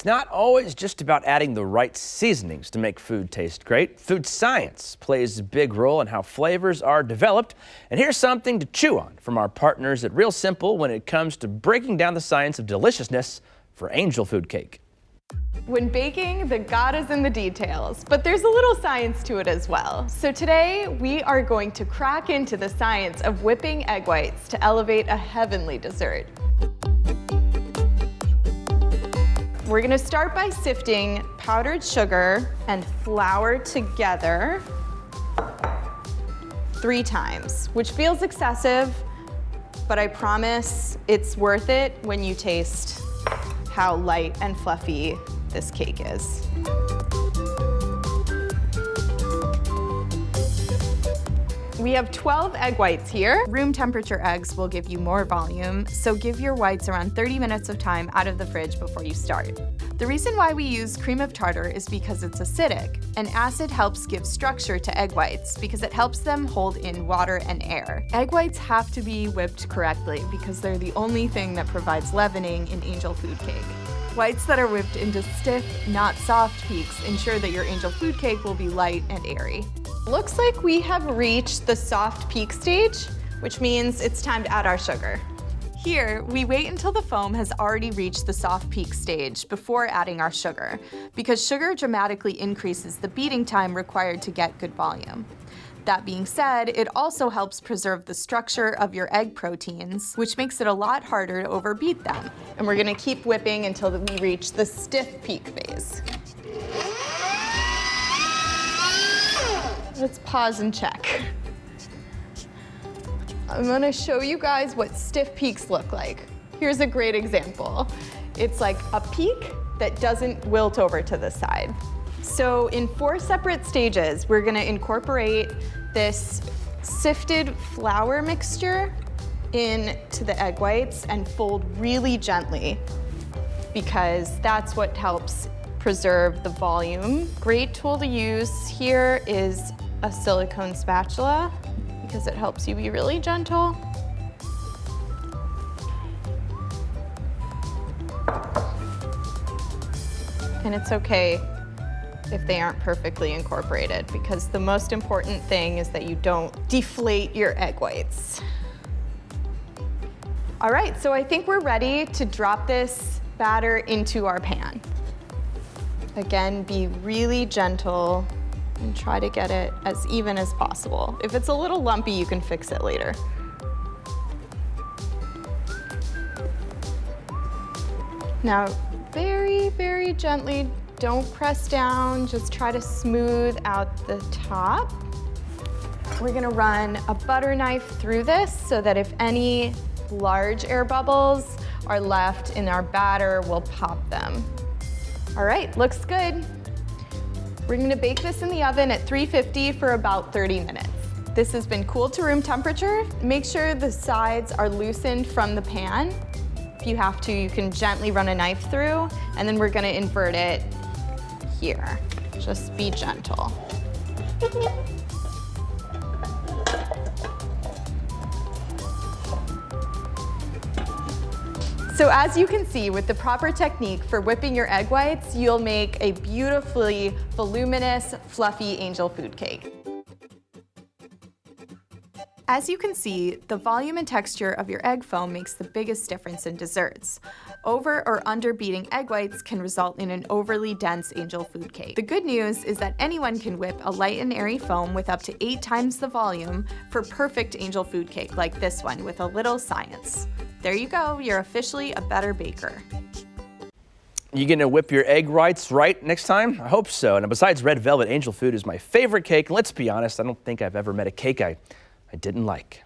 It's not always just about adding the right seasonings to make food taste great. Food science plays a big role in how flavors are developed. And here's something to chew on from our partners at Real Simple when it comes to breaking down the science of deliciousness for angel food cake. When baking, the God is in the details, but there's a little science to it as well. So today, we are going to crack into the science of whipping egg whites to elevate a heavenly dessert. We're gonna start by sifting powdered sugar and flour together 3 times, which feels excessive, but I promise it's worth it when you taste how light and fluffy this cake is. We have 12 egg whites here. Room temperature eggs will give you more volume, so give your whites around 30 minutes of time out of the fridge before you start. The reason why we use cream of tartar is because it's acidic, and acid helps give structure to egg whites because it helps them hold in water and air. Egg whites have to be whipped correctly because they're the only thing that provides leavening in angel food cake. Whites that are whipped into stiff, not soft peaks ensure that your angel food cake will be light and airy. Looks like we have reached the soft peak stage, which means it's time to add our sugar. Here, we wait until the foam has already reached the soft peak stage before adding our sugar, because sugar dramatically increases the beating time required to get good volume. That being said, it also helps preserve the structure of your egg proteins, which makes it a lot harder to overbeat them. And we're gonna keep whipping until we reach the stiff peak phase. Let's pause and check. I'm gonna show you guys what stiff peaks look like. Here's a great example. It's like a peak that doesn't wilt over to the side. So in 4 separate stages, we're gonna incorporate this sifted flour mixture into the egg whites and fold really gently because that's what helps preserve the volume. Great tool to use here is a silicone spatula because it helps you be really gentle. And it's okay if they aren't perfectly incorporated because the most important thing is that you don't deflate your egg whites. All right, so I think we're ready to drop this batter into our pan. Again, be really gentle and try to get it as even as possible. If it's a little lumpy, you can fix it later. Now, very, very gently, don't press down, just try to smooth out the top. We're gonna run a butter knife through this so that if any large air bubbles are left in our batter, we'll pop them. All right, looks good. We're gonna bake this in the oven at 350 for about 30 minutes. This has been cooled to room temperature. Make sure the sides are loosened from the pan. If you have to, you can gently run a knife through, and then we're gonna invert it here. Just be gentle. So as you can see, with the proper technique for whipping your egg whites, you'll make a beautifully voluminous, fluffy angel food cake. As you can see, the volume and texture of your egg foam makes the biggest difference in desserts. Over or under beating egg whites can result in an overly dense angel food cake. The good news is that anyone can whip a light and airy foam with up to 8 times the volume for perfect angel food cake like this one with a little science. There you go, you're officially a better baker. You gonna whip your egg whites right next time? I hope so. And besides red velvet, angel food is my favorite cake. Let's be honest, I don't think I've ever met a cake I didn't like.